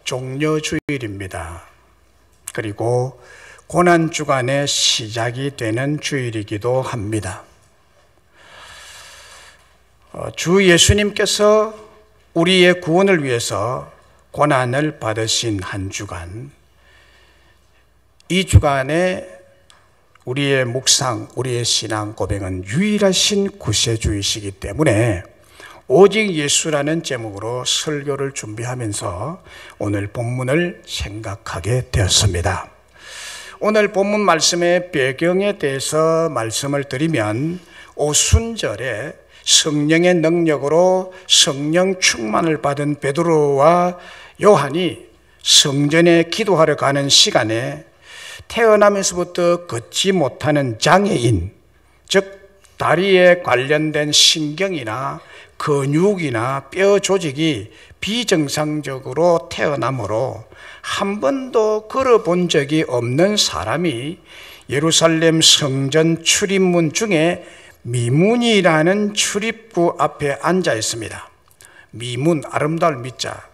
종려주일입니다. 그리고 고난주간의 시작이 되는 주일이기도 합니다. 주 예수님께서 우리의 구원을 위해서 고난을 받으신 한 주간, 이 주간에 우리의 묵상, 우리의 신앙 고백은 유일하신 구세주이시기 때문에 오직 예수라는 제목으로 설교를 준비하면서 오늘 본문을 생각하게 되었습니다. 오늘 본문 말씀의 배경에 대해서 말씀을 드리면 오순절에 성령의 능력으로 성령 충만을 받은 베드로와 요한이 성전에 기도하러 가는 시간에 태어나면서부터 걷지 못하는 장애인, 즉 다리에 관련된 신경이나 근육이나 뼈 조직이 비정상적으로 태어나므로 한 번도 걸어본 적이 없는 사람이 예루살렘 성전 출입문 중에 미문이라는 출입구 앞에 앉아 있습니다. 미문, 아름다울 미자,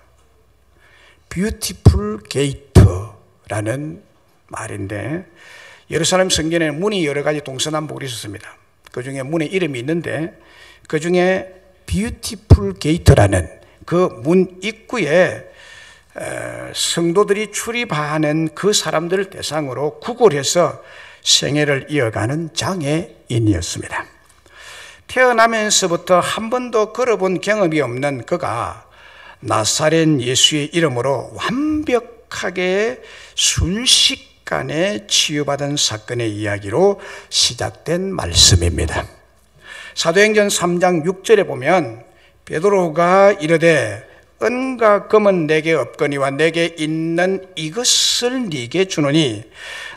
뷰티풀 게이트라는 말인데, 예루살렘 성전에는 문이 여러 가지 동서남북으로 있었습니다. 그 중에 문의 이름이 있는데, 그 중에 뷰티풀 게이트라는 그 문 입구에 성도들이 출입하는 그 사람들을 대상으로 구걸해서 생애를 이어가는 장애인이었습니다. 태어나면서부터 한 번도 걸어본 경험이 없는 그가 나사렛 예수의 이름으로 완벽하게 순식간에 치유받은 사건의 이야기로 시작된 말씀입니다. 사도행전 3장 6절에 보면 베드로가 이르되 은과 금은 내게 없거니와 내게 있는 이것을 네게 주노니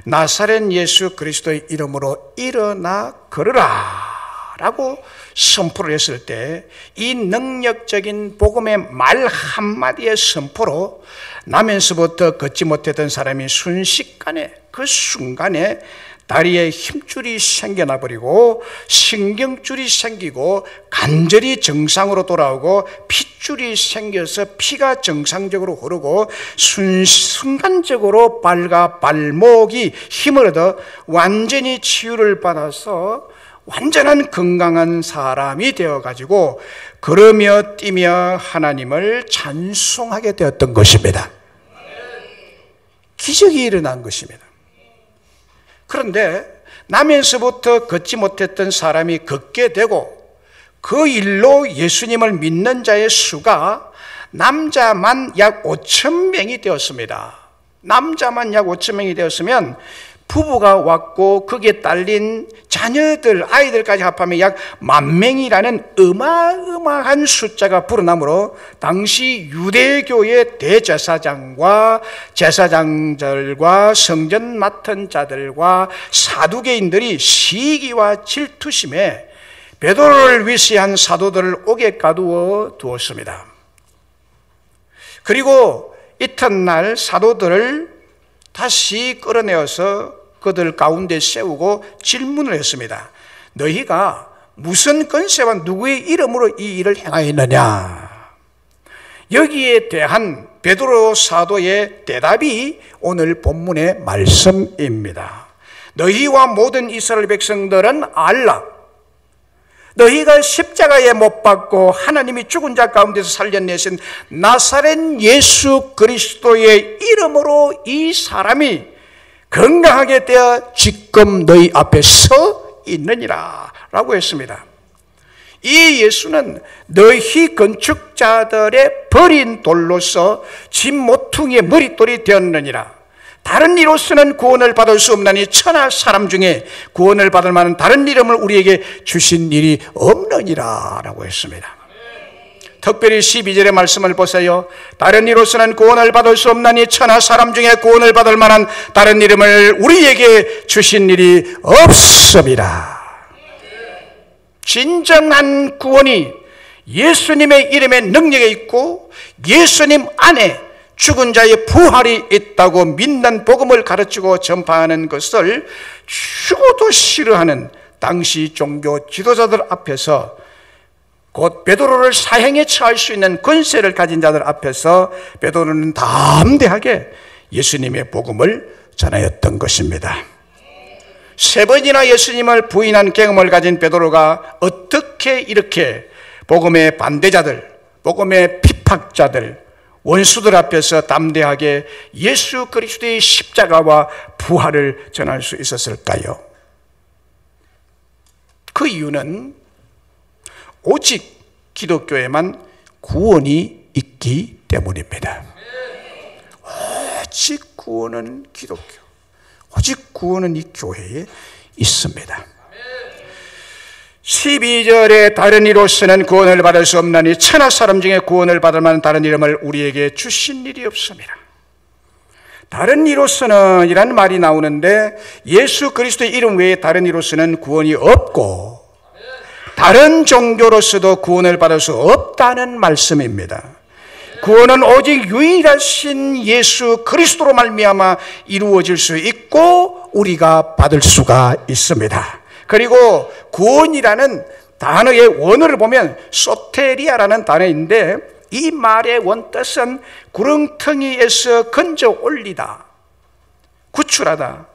나사렛 예수 그리스도의 이름으로 일어나 걸으라 라고 선포를 했을 때 이 능력적인 복음의 말 한마디의 선포로 나면서부터 걷지 못했던 사람이 순식간에, 그 순간에 다리에 힘줄이 생겨나 버리고 신경줄이 생기고 관절이 정상으로 돌아오고 핏줄이 생겨서 피가 정상적으로 흐르고 순간적으로 발과 발목이 힘을 얻어 완전히 치유를 받아서 완전한 건강한 사람이 되어가지고 걸으며 뛰며 하나님을 찬송하게 되었던 것입니다. 기적이 일어난 것입니다. 그런데 나면서부터 걷지 못했던 사람이 걷게 되고 그 일로 예수님을 믿는 자의 수가 남자만 약 5,000명이 되었습니다. 남자만 약 5,000명이 되었으면 부부가 왔고 거기에 딸린 자녀들, 아이들까지 합하면 약 10,000명이라는 어마어마한 숫자가 불어나므로 당시 유대교의 대제사장과 제사장들과 성전 맡은 자들과 사두개인들이 시기와 질투심에 베드로를 위시한 사도들을 옥에 가두어 두었습니다. 그리고 이튿날 사도들을 다시 끌어내어서 그들 가운데 세우고 질문을 했습니다. 너희가 무슨 권세와 누구의 이름으로 이 일을 행하였느냐? 여기에 대한 베드로 사도의 대답이 오늘 본문의 말씀입니다. 너희와 모든 이스라엘 백성들은 알라. 너희가 십자가에 못 박고 하나님이 죽은 자 가운데서 살려내신 나사렛 예수 그리스도의 이름으로 이 사람이 건강하게 되어 지금 너희 앞에 서 있느니라 라고 했습니다. 이 예수는 너희 건축자들의 버린 돌로서 집 모퉁이의 머릿돌이 되었느니라. 다른 이로서는 구원을 받을 수 없나니 천하 사람 중에 구원을 받을 만한 다른 이름을 우리에게 주신 일이 없느니라 라고 했습니다. 특별히 12절의 말씀을 보세요. 다른 이로서는 구원을 받을 수 없나니 천하 사람 중에 구원을 받을 만한 다른 이름을 우리에게 주신 일이 없습니다. 진정한 구원이 예수님의 이름에 능력이 있고 예수님 안에 죽은 자의 부활이 있다고 믿는 복음을 가르치고 전파하는 것을 죽어도 싫어하는 당시 종교 지도자들 앞에서 곧 베드로를 사형에 처할 수 있는 권세를 가진 자들 앞에서 베드로는 담대하게 예수님의 복음을 전하였던 것입니다. 3번이나 예수님을 부인한 경험을 가진 베드로가 어떻게 이렇게 복음의 반대자들, 복음의 핍박자들, 원수들 앞에서 담대하게 예수 그리스도의 십자가와 부활을 전할 수 있었을까요? 그 이유는 오직 기독교에만 구원이 있기 때문입니다. 오직 구원은 기독교, 오직 구원은 이 교회에 있습니다. 12절에 다른 이로서는 구원을 받을 수 없나니 천하 사람 중에 구원을 받을 만한 다른 이름을 우리에게 주신 일이 없습니다. 다른 이로서는 이라는 말이 나오는데 예수 그리스도의 이름 외에 다른 이로서는 구원이 없고 다른 종교로서도 구원을 받을 수 없다는 말씀입니다. 구원은 오직 유일하신 예수 그리스도로 말미암아 이루어질 수 있고 우리가 받을 수가 있습니다. 그리고 구원이라는 단어의 원어를 보면 소테리아라는 단어인데 이 말의 원뜻은 구렁텅이에서 건져 올리다, 구출하다,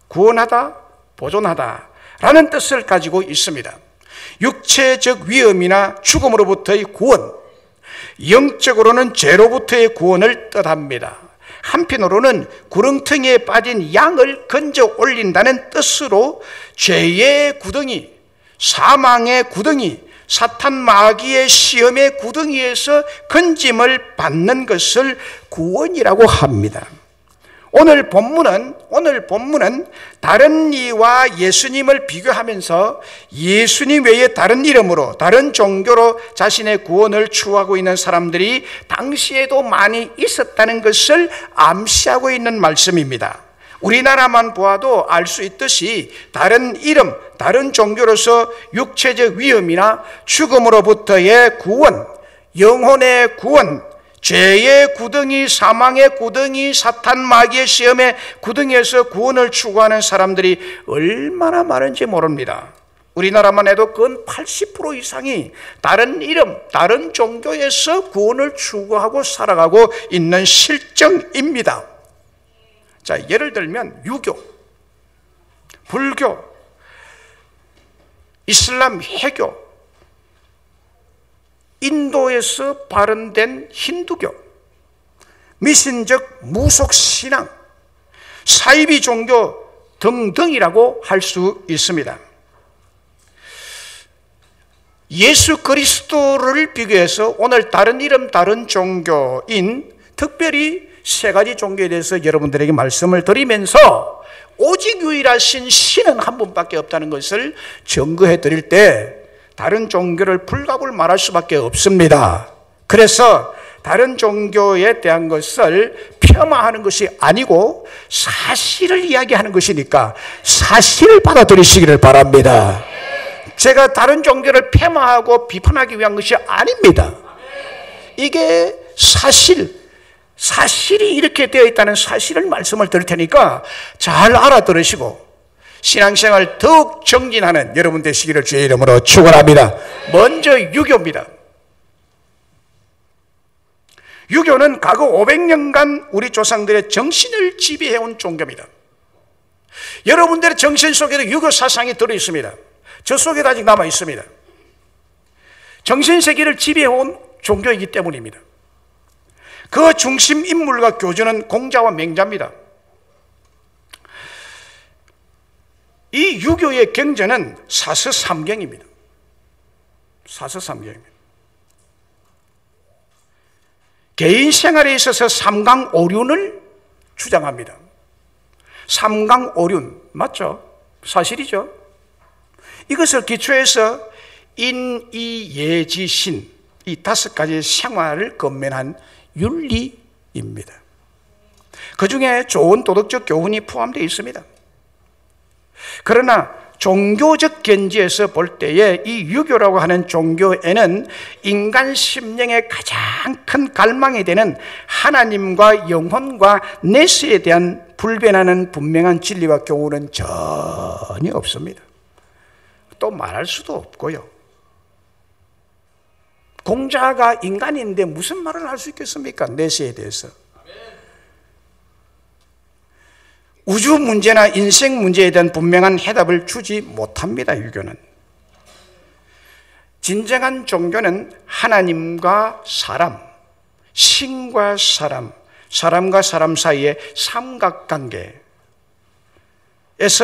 구원하다, 보존하다 라는 뜻을 가지고 있습니다. 육체적 위험이나 죽음으로부터의 구원, 영적으로는 죄로부터의 구원을 뜻합니다. 한편으로는 구렁텅이에 빠진 양을 건져 올린다는 뜻으로 죄의 구덩이, 사망의 구덩이, 사탄 마귀의 시험의 구덩이에서 건짐을 받는 것을 구원이라고 합니다. 오늘 본문은 다른 이와 예수님을 비교하면서 예수님 외에 다른 이름으로, 다른 종교로 자신의 구원을 추구하고 있는 사람들이 당시에도 많이 있었다는 것을 암시하고 있는 말씀입니다. 우리나라만 보아도 알 수 있듯이 다른 이름, 다른 종교로서 육체적 위험이나 죽음으로부터의 구원, 영혼의 구원, 죄의 구덩이, 사망의 구덩이, 사탄 마귀의 시험의 구덩이에서 구원을 추구하는 사람들이 얼마나 많은지 모릅니다. 우리나라만 해도 근 80% 이상이 다른 이름, 다른 종교에서 구원을 추구하고 살아가고 있는 실정입니다. 자, 예를 들면 유교, 불교, 이슬람, 해교, 인도에서 발현된 힌두교, 미신적 무속신앙, 사이비 종교 등등이라고 할 수 있습니다. 예수 그리스도를 비교해서 오늘 다른 이름, 다른 종교인 특별히 3가지 종교에 대해서 여러분들에게 말씀을 드리면서 오직 유일하신 신은 한 분밖에 없다는 것을 증거해 드릴 때 다른 종교를 불갑을 말할 수밖에 없습니다. 그래서 다른 종교에 대한 것을 폄하하는 것이 아니고 사실을 이야기하는 것이니까 사실을 받아들이시기를 바랍니다. 제가 다른 종교를 폄하하고 비판하기 위한 것이 아닙니다. 이게 사실이 이렇게 되어 있다는 사실을 말씀을 드릴 테니까 잘 알아들으시고 신앙생활 더욱 정진하는 여러분 되시기를 주의 이름으로 축원합니다. 먼저 유교입니다. 유교는 과거 500년간 우리 조상들의 정신을 지배해온 종교입니다. 여러분들의 정신 속에도 유교 사상이 들어있습니다. 저 속에도 아직 남아있습니다. 정신세계를 지배해온 종교이기 때문입니다. 그 중심 인물과 교주는 공자와 맹자입니다. 이 유교의 경전은 사서삼경입니다. 사서삼경입니다. 개인 생활에 있어서 삼강오륜을 주장합니다. 삼강오륜 맞죠? 사실이죠. 이것을 기초해서 인이예지신 이 5가지 생활을 건면한 윤리입니다. 그 중에 좋은 도덕적 교훈이 포함되어 있습니다. 그러나 종교적 견지에서 볼 때에 이 유교라고 하는 종교에는 인간 심령의 가장 큰 갈망이 되는 하나님과 영혼과 내세에 대한 불변하는 분명한 진리와 교훈은 전혀 없습니다. 또 말할 수도 없고요. 공자가 인간인데 무슨 말을 할 수 있겠습니까? 내세에 대해서. 우주 문제나 인생 문제에 대한 분명한 해답을 주지 못합니다. 유교는. 진정한 종교는 하나님과 사람, 신과 사람, 사람과 사람 사이의 삼각관계에서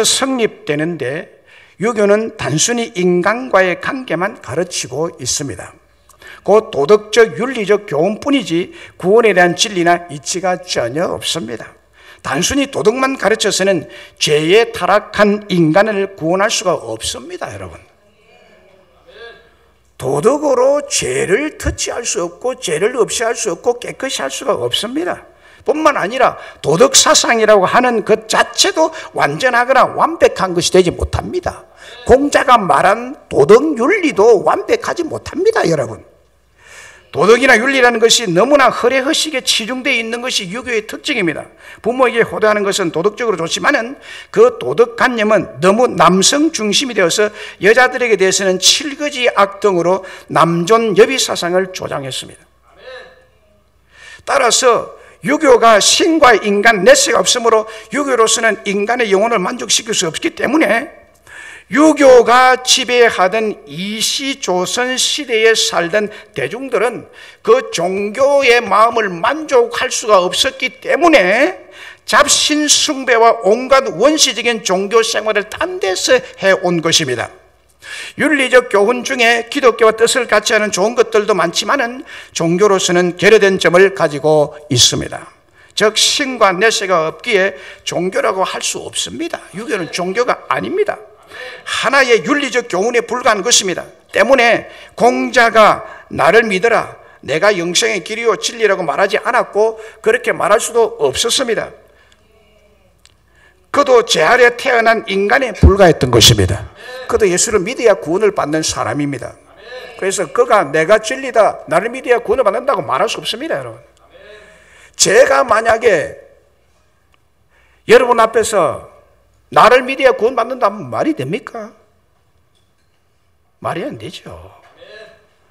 성립되는데, 유교는 단순히 인간과의 관계만 가르치고 있습니다. 그 도덕적 윤리적 교훈뿐이지 구원에 대한 진리나 이치가 전혀 없습니다. 단순히 도덕만 가르쳐서는 죄에 타락한 인간을 구원할 수가 없습니다. 여러분, 도덕으로 죄를 터치할 수 없고 죄를 없이 할 수 없고 깨끗이 할 수가 없습니다. 뿐만 아니라 도덕 사상이라고 하는 것 자체도 완전하거나 완벽한 것이 되지 못합니다. 공자가 말한 도덕 윤리도 완벽하지 못합니다. 여러분, 도덕이나 윤리라는 것이 너무나 허례허식에 치중되어 있는 것이 유교의 특징입니다. 부모에게 효도하는 것은 도덕적으로 좋지만은 그 도덕관념은 너무 남성 중심이 되어서 여자들에게 대해서는 칠거지 악등으로 남존 여비 사상을 조장했습니다. 따라서 유교가 신과 인간 내세가 없으므로 유교로서는 인간의 영혼을 만족시킬 수 없기 때문에 유교가 지배하던 이시조선 시대에 살던 대중들은 그 종교의 마음을 만족할 수가 없었기 때문에 잡신 숭배와 온갖 원시적인 종교 생활을 딴 데서 해온 것입니다. 윤리적 교훈 중에 기독교와 뜻을 같이 하는 좋은 것들도 많지만은 종교로서는 결여된 점을 가지고 있습니다. 즉 신과 내세가 없기에 종교라고 할 수 없습니다. 유교는 종교가 아닙니다. 하나의 윤리적 교훈에 불과한 것입니다. 때문에 공자가 나를 믿어라, 내가 영생의 길이요 진리라고 말하지 않았고 그렇게 말할 수도 없었습니다. 그도 제 아래 태어난 인간에 불과했던 것입니다. 그도 예수를 믿어야 구원을 받는 사람입니다. 그래서 그가 내가 진리다, 나를 믿어야 구원을 받는다고 말할 수 없습니다. 여러분, 제가 만약에 여러분 앞에서 나를 믿어야 구원 받는다면 말이 됩니까? 말이 안 되죠.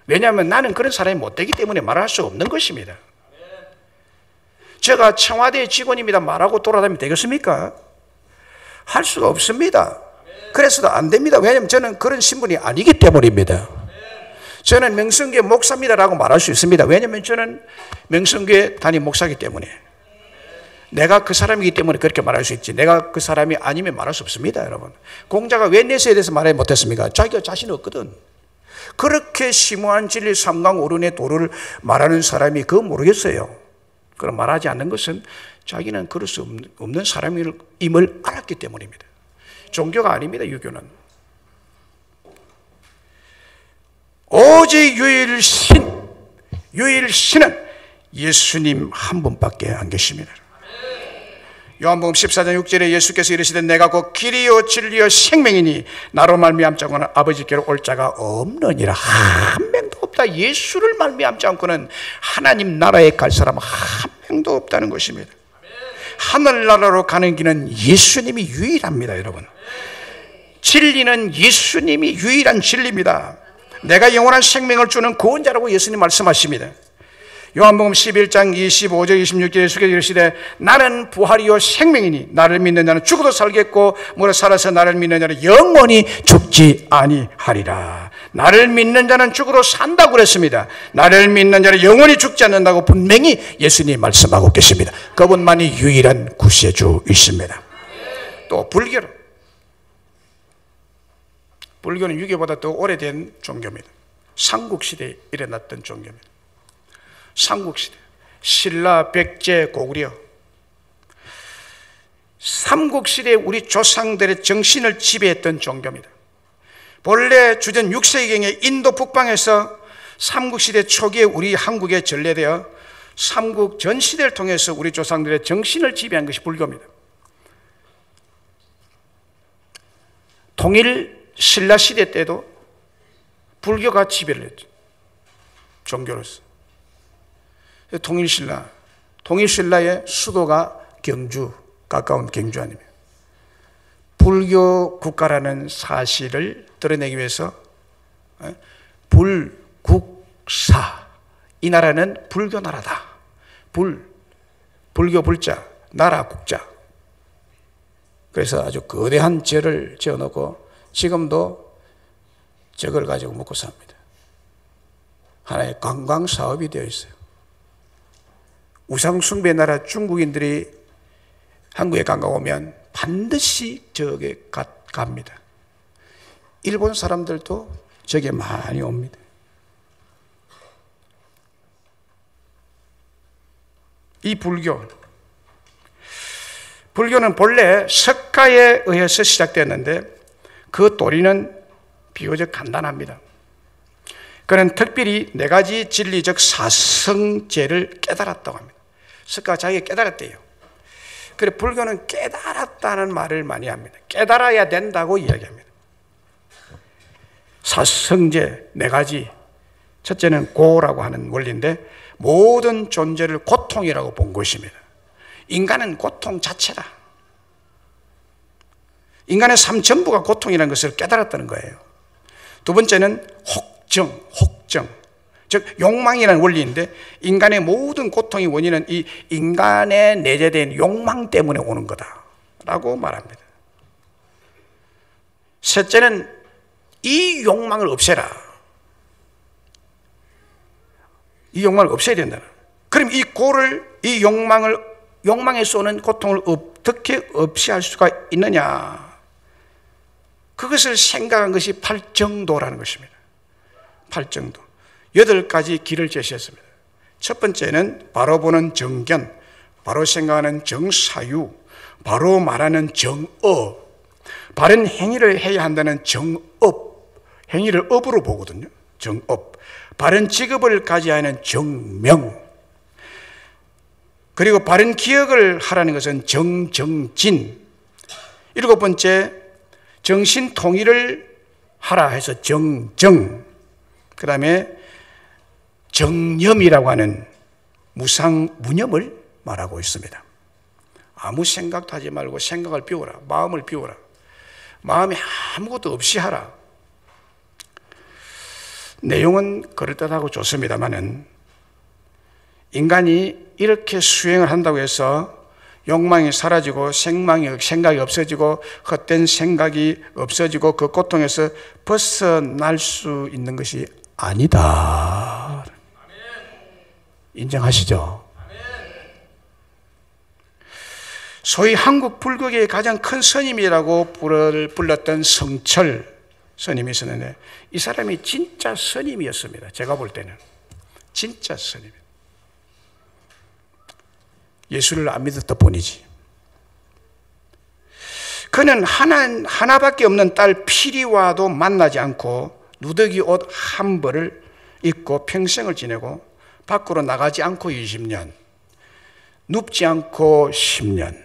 왜냐하면 나는 그런 사람이 못 되기 때문에 말할 수 없는 것입니다. 제가 청와대 직원입니다 말하고 돌아다니면 되겠습니까? 할 수가 없습니다. 그래서도 안 됩니다. 왜냐하면 저는 그런 신분이 아니기 때문입니다. 저는 명성교회 목사입니다라고 말할 수 있습니다. 왜냐하면 저는 명성교회 담임 목사이기 때문에. 내가 그 사람이기 때문에 그렇게 말할 수 있지, 내가 그 사람이 아니면 말할 수 없습니다. 여러분, 공자가 왜 내세에 대해서 말하지 못했습니까? 자기가 자신이 없거든. 그렇게 심오한 진리 삼강오륜의 도를 말하는 사람이 그거 모르겠어요. 그럼 말하지 않는 것은 자기는 그럴 수 없는 사람임을 알았기 때문입니다. 종교가 아닙니다. 유교는 오직 유일신은 예수님 한 분밖에 안 계십니다. 요한복음 14장 6절에 예수께서 이르시되 내가 곧 길이요 진리요 생명이니 나로 말미암지 않고는 아버지께로 올 자가 없느니라. 한 명도 없다. 예수를 말미암지 않고는 하나님 나라에 갈 사람 한 명도 없다는 것입니다. 하늘나라로 가는 길은 예수님이 유일합니다. 여러분, 진리는 예수님이 유일한 진리입니다. 내가 영원한 생명을 주는 구원자라고 예수님 말씀하십니다. 요한복음 11장 25절 26절에 예수께서 이르시되 나는 부활이요 생명이니 나를 믿는 자는 죽어도 살겠고 무릇 살아서 나를 믿는 자는 영원히 죽지 아니하리라. 나를 믿는 자는 죽어도 산다고 그랬습니다. 나를 믿는 자는 영원히 죽지 않는다고 분명히 예수님이 말씀하고 계십니다. 그분만이 유일한 구세주이십니다. 또 불교는 유교보다 더 오래된 종교입니다. 삼국시대에 일어났던 종교입니다. 삼국시대, 신라, 백제, 고구려. 삼국시대에 우리 조상들의 정신을 지배했던 종교입니다. 본래 주전 6세기경에 인도 북방에서 삼국시대 초기에 우리 한국에 전래되어 삼국 전시대를 통해서 우리 조상들의 정신을 지배한 것이 불교입니다. 통일 신라 시대 때도 불교가 지배를 했죠. 종교로서. 통일신라의 수도가 경주, 가까운 경주 아닙니까? 불교 국가라는 사실을 드러내기 위해서 불국 불국사. 이 나라는 불교 나라다. 불교 불자, 나라 국자. 그래서 아주 거대한 절을 지어놓고 지금도 저걸 가지고 먹고 삽니다. 하나의 관광 사업이 되어 있어요. 우상숭배 나라 중국인들이 한국에 관광 오면 반드시 저게 갑니다. 일본 사람들도 저게 많이 옵니다. 이 불교는 본래 석가에 의해서 시작되었는데 그 도리는 비교적 간단합니다. 그는 특별히 4가지 진리적 사성제를 깨달았다고 합니다. 석가가 자기가 깨달았대요. 그래 불교는 깨달았다는 말을 많이 합니다. 깨달아야 된다고 이야기합니다. 사성제 4가지. 첫째는 고라고 하는 원리인데 모든 존재를 고통이라고 본 것입니다. 인간은 고통 자체다. 인간의 삶 전부가 고통이라는 것을 깨달았다는 거예요. 두 번째는 혹정. 즉 욕망이라는 원리인데 인간의 모든 고통의 원인은 이 인간의 내재된 욕망 때문에 오는 거다라고 말합니다. 셋째는 이 욕망을 없애라. 이 욕망을 없애야 된다. 그럼 이 고를, 이 욕망에서 오는 고통을 어떻게 없애할 수가 있느냐? 그것을 생각한 것이 팔정도라는 것입니다. 팔정도. 8가지 길을 제시했습니다. 첫 번째는 바로 보는 정견, 바로 생각하는 정사유, 바로 말하는 정어, 바른 행위를 해야 한다는 정업, 행위를 업으로 보거든요. 정업. 바른 직업을 가져야 하는 정명, 그리고 바른 기억을 하라는 것은 정진. 7번째, 정신 통일을 하라 해서 정정. 그 다음에 정념이라고 하는 무상무념을 말하고 있습니다. 아무 생각도 하지 말고 생각을 비워라. 마음을 비워라. 마음에 아무것도 없이 하라. 내용은 그럴듯하고 좋습니다만은 인간이 이렇게 수행을 한다고 해서 욕망이 사라지고 생각이 없어지고 헛된 생각이 없어지고 그 고통에서 벗어날 수 있는 것이 아니다. 인정하시죠? 소위 한국 불교계의 가장 큰 스님이라고 불렀던 성철 스님이 있었는데 이 사람이 진짜 스님이었습니다. 제가 볼 때는 진짜 스님. 예수를 안 믿었던 뿐이지. 그는 하나밖에 없는 딸 피리와도 만나지 않고 누더기 옷 한 벌을 입고 평생을 지내고 밖으로 나가지 않고 20년, 눕지 않고 10년,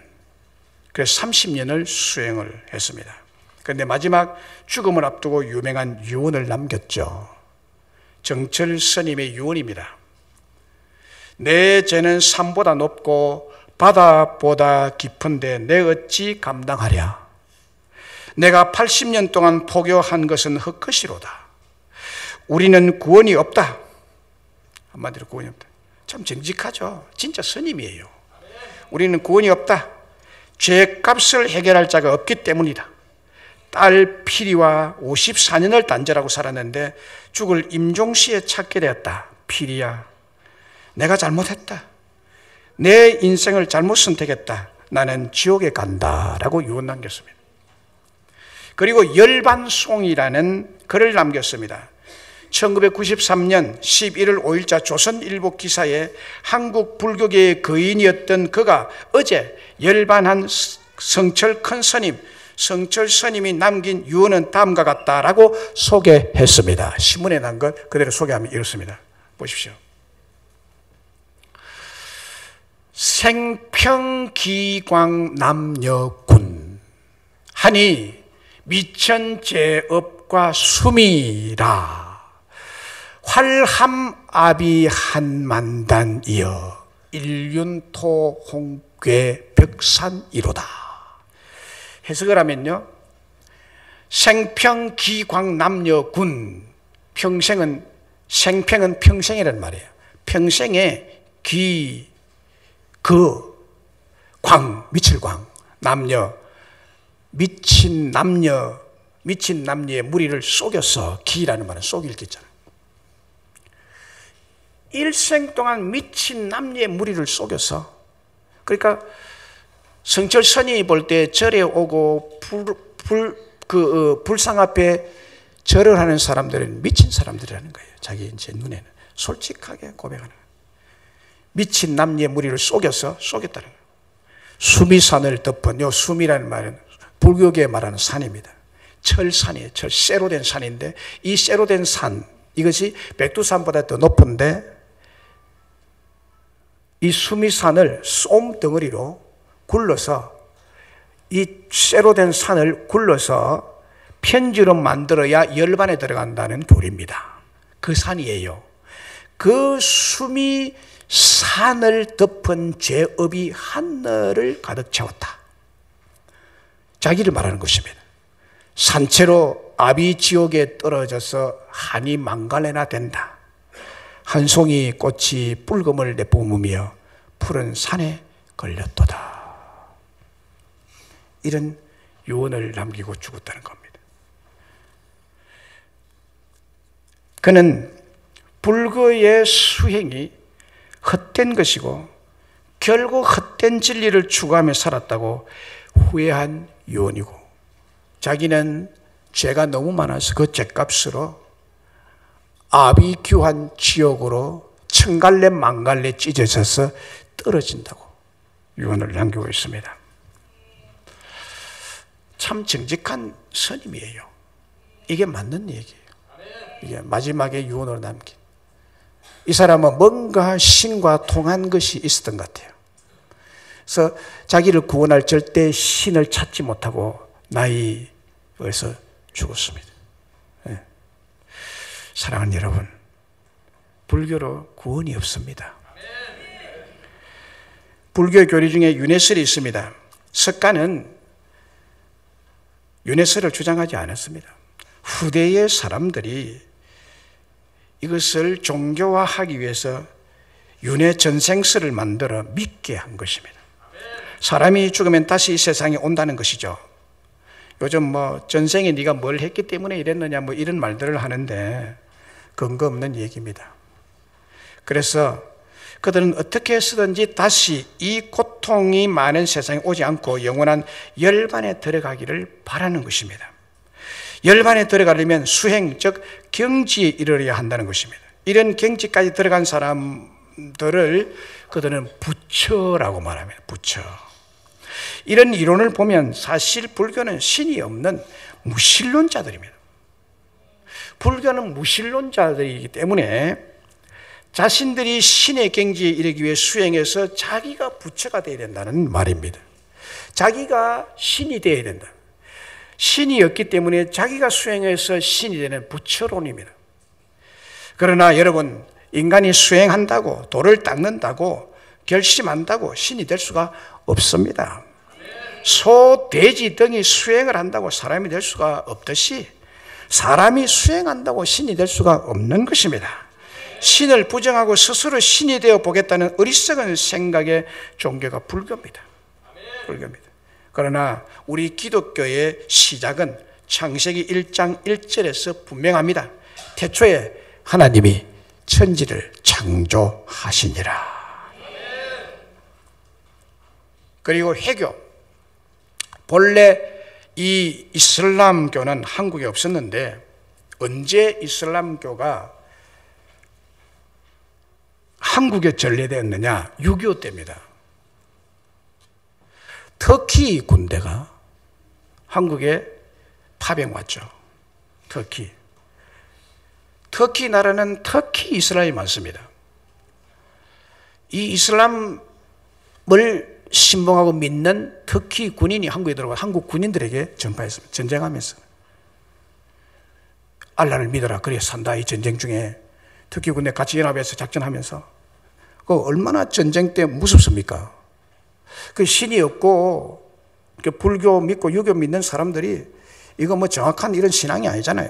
그래서 30년을 수행을 했습니다. 그런데 마지막 죽음을 앞두고 유명한 유언을 남겼죠. 정철 스님의 유언입니다. 내 죄는 산보다 높고 바다보다 깊은데 내 어찌 감당하랴. 내가 80년 동안 포교한 것은 헛것이로다. 우리는 구원이 없다. 한마디로 구원이 없다. 참 정직하죠. 진짜 스님이에요. 우리는 구원이 없다. 죄값을 해결할 자가 없기 때문이다. 딸 피리와 54년을 단절하고 살았는데 죽을 임종시에 찾게 되었다. 피리야, 내가 잘못했다. 내 인생을 잘못 선택했다. 나는 지옥에 간다라고 유언 남겼습니다. 그리고 열반송이라는 글을 남겼습니다. 1993년 11월 5일자 조선일보 기사에 한국 불교계의 거인이었던 그가 어제 열반한 성철 큰 스님, 성철 스님이 남긴 유언은 다음과 같다라고 소개했습니다. 신문에 난 것 그대로 소개하면 이렇습니다. 보십시오. 생평기광남여군 하니 미천제업과 수미라 활함아비한만단이여 일륜토 홍괴 벽산이로다. 해석을 하면요, 생평기광남여군, 평생은 생평은 평생이란 말이에요. 평생에 기, 광, 미칠 광, 남녀, 미친 남녀의 무리를 속여서, 기라는 말은 속일 기잖아요. 일생 동안 미친 남녀의 무리를 속여서, 그러니까 성철 스님이 볼 때 절에 오고 불상 앞에 절을 하는 사람들은 미친 사람들이라는 거예요. 자기 이제 눈에는 솔직하게 고백하는 거예요. 미친 남녀의 무리를 속였다는 거예요. 수미산을 덮은, 요 수미라는 말은 불교계에 말하는 산입니다. 철산이에요. 쇠로 된 산인데, 이 쇠로 된 산, 이것이 백두산보다 더 높은데, 이 수미산을 쏨덩어리로 굴러서, 이 쇠로 된 산을 굴러서 편지로 만들어야 열반에 들어간다는 교리입니다. 그 산이에요. 그 수미산을 덮은 죄업이 하늘을 가득 채웠다. 자기를 말하는 것입니다. 산채로 아비지옥에 떨어져서 한이 망갈래나 된다. 한 송이 꽃이 붉음을 내뿜으며 푸른 산에 걸렸도다. 이런 유언을 남기고 죽었다는 겁니다. 그는 불교의 수행이 헛된 것이고 결국 헛된 진리를 추구하며 살았다고 후회한 유언이고, 자기는 죄가 너무 많아서 그 죄값으로 아비규한 지옥으로 천갈래 만갈래 찢어져서 떨어진다고 유언을 남기고 있습니다. 참 정직한 스님이에요. 이게 맞는 얘기예요. 이게 마지막에 유언으로 남긴. 이 사람은 뭔가 신과 통한 것이 있었던 것 같아요. 그래서 자기를 구원할 절대 신을 찾지 못하고 나이에서 죽었습니다. 네. 사랑하는 여러분, 불교로 구원이 없습니다. 불교 교리 중에 윤회설이 있습니다. 석가는 윤회설을 주장하지 않았습니다. 후대의 사람들이 이것을 종교화하기 위해서 윤회 전생설을 만들어 믿게 한 것입니다. 사람이 죽으면 다시 이 세상에 온다는 것이죠. 요즘 뭐 전생에 네가 뭘 했기 때문에 이랬느냐 뭐 이런 말들을 하는데 근거 없는 얘기입니다. 그래서 그들은 어떻게 해서든지 다시 이 고통이 많은 세상에 오지 않고 영원한 열반에 들어가기를 바라는 것입니다. 열반에 들어가려면 수행, 즉 경지에 이르러야 한다는 것입니다. 이런 경지까지 들어간 사람들을 그들은 부처라고 말합니다. 부처. 이런 이론을 보면 사실 불교는 신이 없는 무신론자들입니다. 불교는 무신론자들이기 때문에 자신들이 신의 경지에 이르기 위해 수행해서 자기가 부처가 되어야 된다는 말입니다. 자기가 신이 되어야 된다. 신이 없기 때문에 자기가 수행해서 신이 되는 부처론입니다. 그러나 여러분, 인간이 수행한다고, 도를 닦는다고, 결심한다고 신이 될 수가 없습니다. 소, 돼지 등이 수행을 한다고 사람이 될 수가 없듯이 사람이 수행한다고 신이 될 수가 없는 것입니다. 신을 부정하고 스스로 신이 되어 보겠다는 어리석은 생각의 종교가 불교입니다. 불교입니다. 그러나 우리 기독교의 시작은 창세기 1장 1절에서 분명합니다. 태초에 하나님이 천지를 창조하시니라. 그리고 회교, 본래 이 이슬람교는 한국에 없었는데 언제 이슬람교가 한국에 전래되었느냐? 6.25 때입니다. 터키 군대가 한국에 파병 왔죠. 터키 나라는 터키 이슬람이 많습니다. 이 이슬람을 신봉하고 믿는 터키 군인이 한국에 들어가 한국 군인들에게 전파했습니다. 전쟁하면서 알라를 믿어라, 그래 산다. 이 전쟁 중에 터키 군대 같이 연합해서 작전하면서 그 얼마나 전쟁 때 무섭습니까? 그 신이 없고 불교 믿고 유교 믿는 사람들이 이거 뭐 정확한 이런 신앙이 아니잖아요.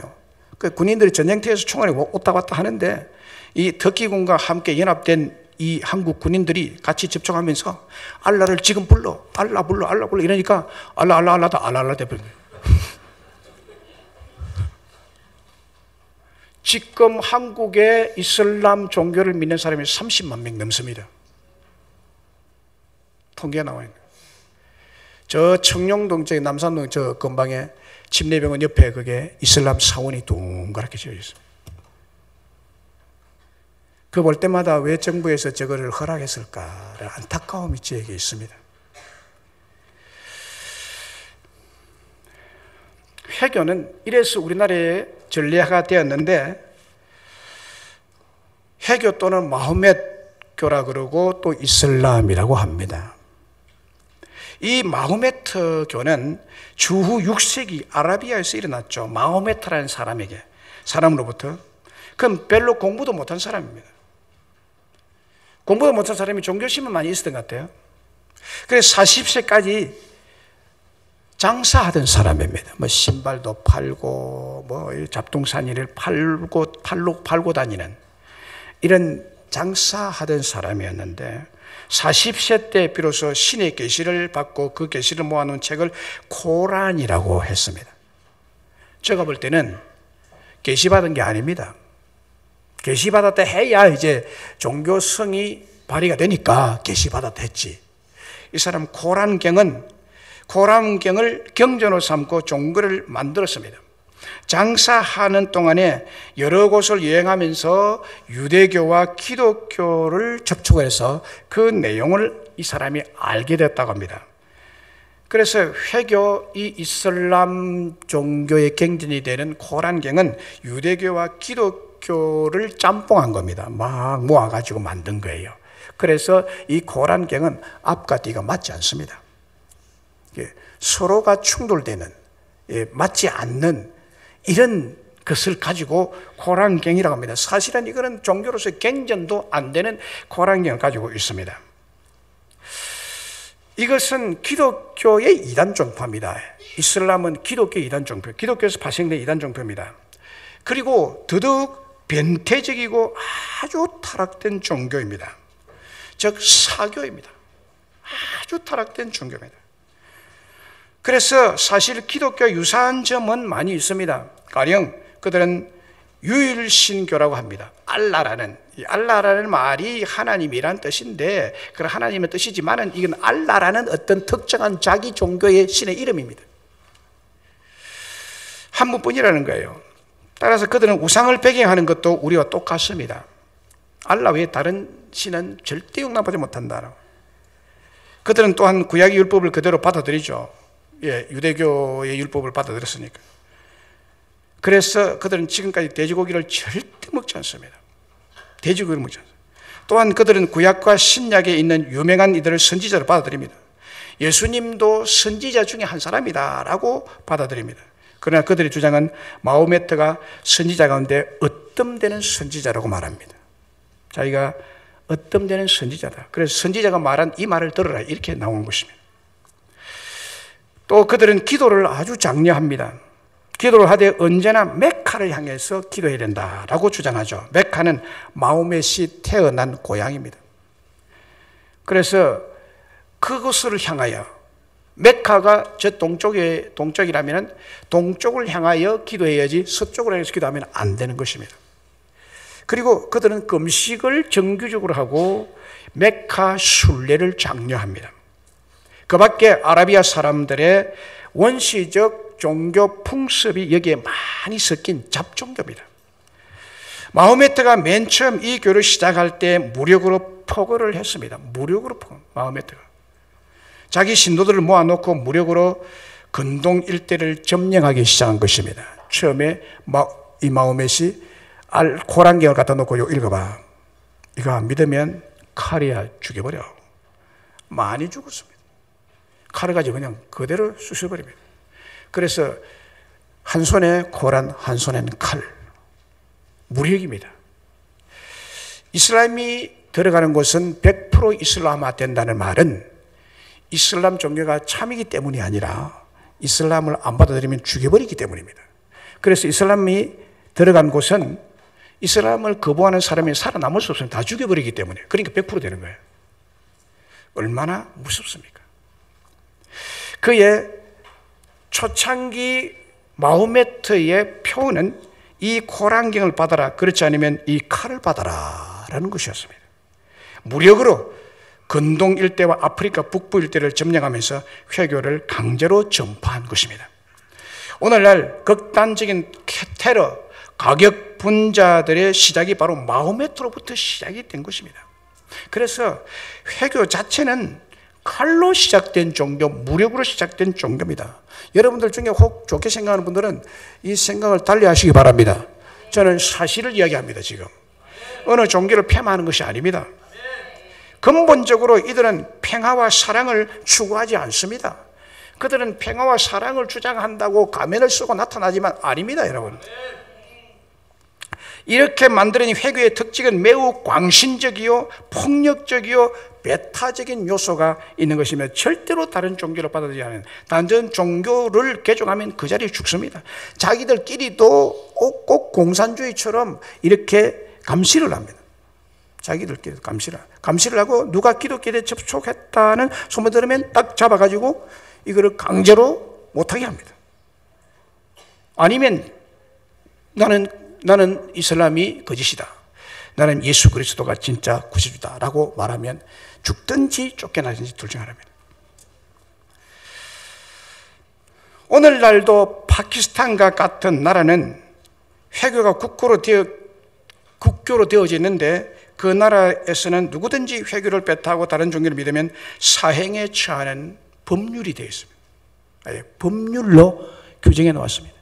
그 군인들이 전쟁터에서 총알이 왔다 갔다 하는데 이 터키군과 함께 연합된 이 한국 군인들이 같이 접촉하면서 알라를 지금 불러, 알라 불러, 알라 불러 이러니까 알라 돼버린 거예요. 지금 한국의 이슬람 종교를 믿는 사람이 30만 명 넘습니다. 통계가 나와 있는 거예요. 저 청룡동, 저 남산동 저 근방에 침례병원 옆에 그게 이슬람 사원이 동그랗게 지어져 있습니다. 그 볼 때마다 왜 정부에서 저거를 허락했을까라는 안타까움이 저에게 있습니다. 회교는 이래서 우리나라의 전례가 되었는데, 회교 또는 마호멧교라 그러고 또 이슬람이라고 합니다. 이 마호메트교는 주후 6세기 아라비아에서 일어났죠. 마호메트라는 사람으로부터. 그럼 별로 공부도 못한 사람입니다. 공부도 못한 사람이 종교심은 많이 있었던 것 같아요. 그래서 40세까지 장사하던 사람입니다. 뭐 신발도 팔고 뭐 잡동사니를 팔고 다니는 이런 장사하던 사람이었는데, 40세 때 비로소 신의 계시를 받고 그 계시를 모아놓은 책을 코란이라고 했습니다. 제가 볼 때는 계시받은 게 아닙니다. 계시받았다 해야 이제 종교성이 발휘가 되니까 계시받았다 했지. 이 사람 코란경을 경전으로 삼고 종교를 만들었습니다. 장사하는 동안에 여러 곳을 여행하면서 유대교와 기독교를 접촉해서 그 내용을 이 사람이 알게 됐다고 합니다. 그래서 회교, 이 이슬람 종교의 경전이 되는 코란경은 유대교와 기독교를 짬뽕한 겁니다. 막 모아가지고 만든 거예요. 그래서 이 코란경은 앞과 뒤가 맞지 않습니다. 서로가 충돌되는, 맞지 않는 이런 것을 가지고 코란경이라고 합니다. 사실은 이거는 종교로서 경전도 안 되는 코란경을 가지고 있습니다. 이것은 기독교의 이단 종파입니다. 이슬람은 기독교의 이단 종파, 기독교에서 파생된 이단 종파입니다. 그리고 더더욱 변태적이고 아주 타락된 종교입니다. 즉 사교입니다. 아주 타락된 종교입니다. 그래서 사실 기독교 유사한 점은 많이 있습니다. 가령 그들은 유일신교라고 합니다. 알라라는 말이 하나님이란 뜻인데, 그런 하나님의 뜻이지만은 이건 알라라는 어떤 특정한 자기 종교의 신의 이름입니다. 한 분뿐이라는 거예요. 따라서 그들은 우상을 배경하는 것도 우리와 똑같습니다. 알라 외에 다른 신은 절대 용납하지 못한다. 그들은 또한 구약의 율법을 그대로 받아들이죠. 유대교의 율법을 받아들였으니까. 그래서 그들은 지금까지 돼지고기를 절대 먹지 않습니다. 돼지고기를 먹지 않습니다. 또한 그들은 구약과 신약에 있는 유명한 이들을 선지자로 받아들입니다. 예수님도 선지자 중에 한 사람이다라고 받아들입니다. 그러나 그들의 주장은 마호메트가 선지자 가운데 으뜸되는 선지자라고 말합니다. 자기가 으뜸되는 선지자다. 그래서 선지자가 말한 이 말을 들으라, 이렇게 나온 것입니다. 또 그들은 기도를 아주 장려합니다. 기도를 하되 언제나 메카를 향해서 기도해야 된다라고 주장하죠. 메카는 마호멧이 태어난 고향입니다. 그래서 그것을 향하여, 메카가 저 동쪽이라면 동쪽을 향하여 기도해야지 서쪽으로 향해서 기도하면 안 되는 것입니다. 그리고 그들은 금식을 정규적으로 하고 메카 순례를 장려합니다. 그 밖에 아라비아 사람들의 원시적 종교 풍습이 여기에 많이 섞인 잡종교입니다. 마호메트가 맨 처음 이 교를 시작할 때 무력으로 포고를 했습니다. 마호메트가 자기 신도들을 모아놓고 무력으로 근동 일대를 점령하기 시작한 것입니다. 처음에 이 마호메트이 코란경을 갖다 놓고 읽어봐. 이거 안 믿으면 칼이야 죽여버려. 많이 죽었습니다. 칼을 가지고 그냥 그대로 쑤셔버립니다. 그래서 한 손에 코란, 한 손에는 칼. 무력입니다. 이슬람이 들어가는 곳은 100% 이슬람화 된다는 말은 이슬람 종교가 참이기 때문이 아니라 이슬람을 안 받아들이면 죽여버리기 때문입니다. 그래서 이슬람이 들어간 곳은 이슬람을 거부하는 사람이 살아남을 수 없습니다. 다 죽여버리기 때문에. 그러니까 100% 되는 거예요. 얼마나 무섭습니까? 그의 초창기 마호메트의 표현은 이 코란경을 받아라, 그렇지 않으면 이 칼을 받아라 라는 것이었습니다. 무력으로 근동 일대와 아프리카 북부 일대를 점령하면서 회교를 강제로 전파한 것입니다. 오늘날 극단적인 테러, 가격 분자들의 시작이 바로 마호메트로부터 시작이 된 것입니다. 그래서 회교 자체는 칼로 시작된 종교, 무력으로 시작된 종교입니다. 여러분들 중에 혹 좋게 생각하는 분들은 이 생각을 달리 하시기 바랍니다. 저는 사실을 이야기합니다. 지금 어느 종교를 폄하하는 것이 아닙니다. 근본적으로 이들은 평화와 사랑을 추구하지 않습니다. 그들은 평화와 사랑을 주장한다고 가면을 쓰고 나타나지만 아닙니다, 여러분. 이렇게 만들어진 회교의 특징은 매우 광신적이요, 폭력적이요, 배타적인 요소가 있는 것이며 절대로 다른 종교를 받아들이지 않는, 다른 종교를 개종하면 그 자리에 죽습니다. 자기들끼리도 꼭 공산주의처럼 이렇게 감시를 합니다. 자기들끼리 감시를 하고 누가 기독교에 접촉했다는 소문 들으면 딱 잡아가지고 이거를 강제로 못하게 합니다. 아니면 나는 이슬람이 거짓이다, 나는 예수 그리스도가 진짜 구세주다 라고 말하면 죽든지 쫓겨나든지 둘 중 하나입니다. 오늘날도 파키스탄과 같은 나라는 회교가 국교로 되어져 있는데 그 나라에서는 누구든지 회교를 배타하고 다른 종교를 믿으면 사형에 처하는 법률이 되어 있습니다. 아예 법률로 규정해 놓았습니다.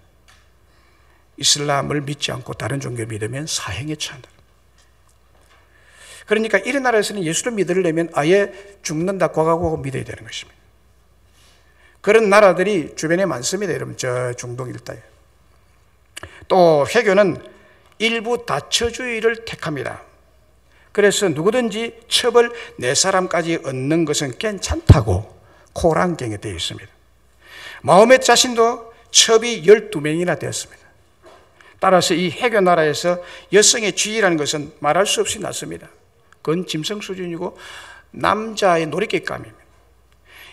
이슬람을 믿지 않고 다른 종교를 믿으면 사형에 처한다. 그러니까 이런 나라에서는 예수를 믿으려면 아예 죽는다 고하고 믿어야 되는 것입니다. 그런 나라들이 주변에 많습니다. 여러분, 저 중동 일대에. 또 회교는 일부 다처주의를 택합니다. 그래서 누구든지 첩을 4사람까지 얻는 것은 괜찮다고 코란경에 되어 있습니다. 마호메트 자신도 첩이 12명이나 되었습니다. 따라서 이 회교 나라에서 여성의 지위라는 것은 말할 수 없이 낮습니다. 그건 짐승 수준이고 남자의 놀이개감입니다.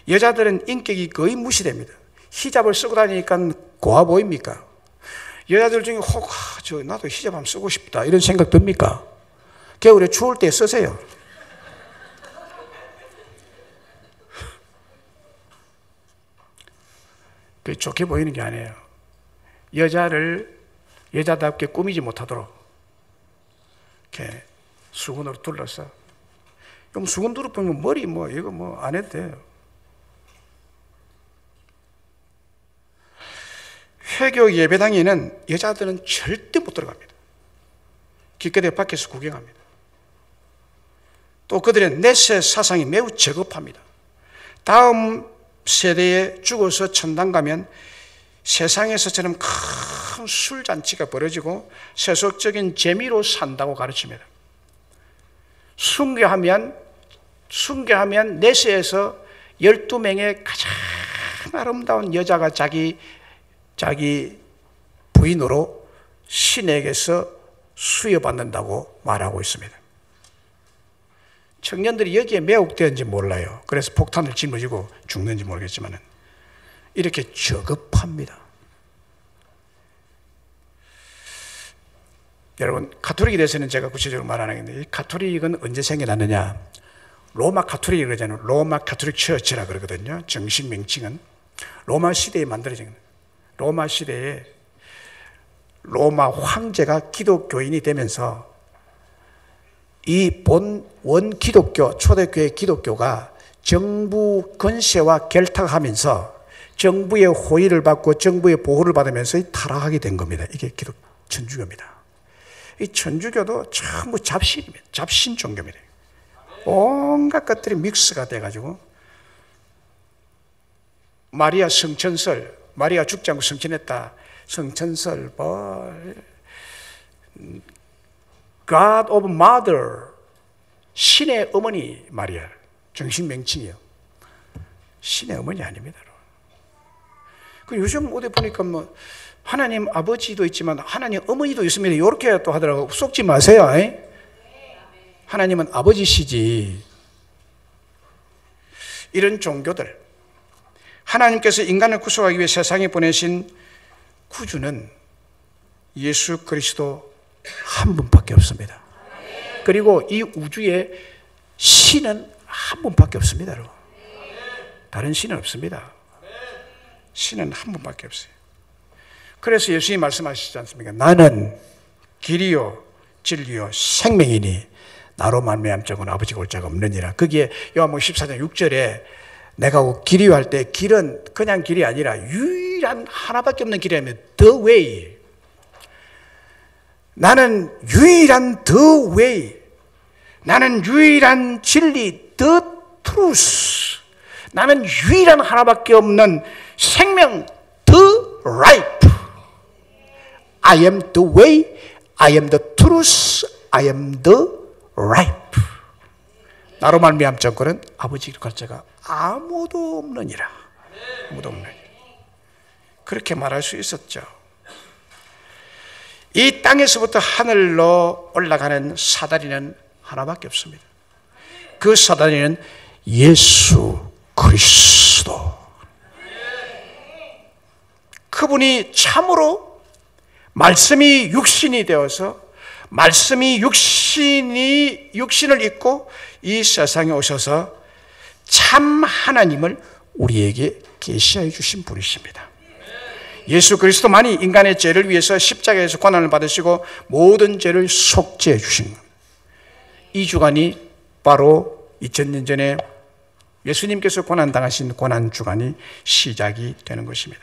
여자들은 인격이 거의 무시됩니다. 히잡을 쓰고 다니니까 고와 보입니까? 여자들 중에 혹 나도 히잡 한번 쓰고 싶다 이런 생각 듭니까? 겨울에 추울 때 쓰세요. 그게 좋게 보이는 게 아니에요. 여자를 여자답게 꾸미지 못하도록 이렇게 수건으로 둘러서, 그럼 수건 둘러보면 머리 이거 안 해도 돼요. 회교 예배당에는 여자들은 절대 못 들어갑니다. 기껏해 밖에서 구경합니다. 또 그들의 내세 사상이 매우 저급합니다. 다음 세대에 죽어서 천당 가면 세상에서처럼 큰 술잔치가 벌어지고 세속적인 재미로 산다고 가르칩니다. 순교하면 내세에서 12명의 가장 아름다운 여자가 자기 부인으로 신에게서 수여받는다고 말하고 있습니다. 청년들이 여기에 매혹되었는지 몰라요. 그래서 폭탄을 짊어지고 죽는지 모르겠지만 이렇게 저급합니다. 여러분, 가톨릭에 대해서는 제가 구체적으로 말 안 하겠는데, 이 가톨릭은 언제 생겨났느냐? 로마 가톨릭이 그러잖아요. 로마 가톨릭 처치라 그러거든요. 정식 명칭은 로마 시대에 만들어진 거예요. 로마 시대에 로마 황제가 기독교인이 되면서 이 원 기독교, 초대교회 기독교가 정부 권세와 결탁하면서 정부의 호의를 받고 정부의 보호를 받으면서 타락하게 된 겁니다. 이게 천주교입니다. 이 천주교도 전부 잡신입니다. 잡신 종교입니다. 온갖 것들이 믹스가 돼가지고 마리아 성천설, 마리아 죽지 않고 성천했다. 성천설, God of Mother, 신의 어머니 마리아, 정식 명칭이요. 신의 어머니 아닙니다. 그 요즘 어디 보니까 뭐 하나님 아버지도 있지만 하나님 어머니도 있습니다. 이렇게 또 하더라고. 속지 마세요. 하나님은 아버지시지. 이런 종교들, 하나님께서 인간을 구속하기 위해 세상에 보내신 구주는 예수 그리스도 한 분밖에 없습니다. 그리고 이 우주에 신은 한 분밖에 없습니다. 여러분. 다른 신은 없습니다. 신은 한 분밖에 없어요. 그래서 예수님이 말씀하시지 않습니까? 나는 길이요 진리요 생명이니 나로 말미암지 않고는 아버지가 올 자가 없느니라. 거기에 요한복음 14장 6절에 내가 길이요 할 때 길은 그냥 길이 아니라 유일한 하나밖에 없는 길이라면 The way. 나는 유일한 The way. 나는 유일한 진리 The truth. 나는 유일한 하나밖에 없는 생명 The life. I am the way. I am the truth. I am the life. 나로 말미암지 않고는 아버지를 갈 자가 아무도 없느니라. 아무도 없느니라. 그렇게 말할 수 있었죠. 이 땅에서부터 하늘로 올라가는 사다리는 하나밖에 없습니다. 그 사다리는 예수 그리스도. 그분이 참으로 말씀이 육신이 되어서 말씀이 육신을 입고 이 세상에 오셔서 참 하나님을 우리에게 계시해 주신 분이십니다. 예수 그리스도만이 인간의 죄를 위해서 십자가에서 고난을 받으시고 모든 죄를 속죄해 주신 겁니다. 이 주간이 바로 2000년 전에 예수님께서 고난당하신 고난주간이 시작이 되는 것입니다.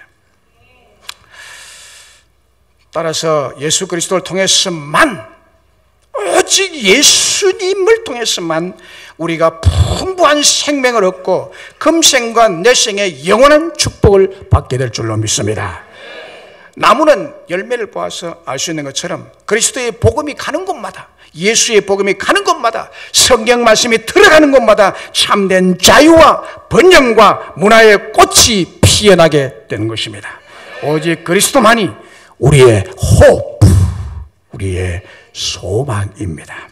따라서 예수 그리스도를 통해서만, 오직 예수님을 통해서만 우리가 풍부한 생명을 얻고 금생과 내생의 영원한 축복을 받게 될 줄로 믿습니다. 나무는 열매를 보아서 알 수 있는 것처럼 그리스도의 복음이 가는 곳마다, 예수의 복음이 가는 곳마다, 성경 말씀이 들어가는 곳마다 참된 자유와 번영과 문화의 꽃이 피어나게 되는 것입니다. 오직 그리스도만이 우리의 hope, 우리의 소망입니다.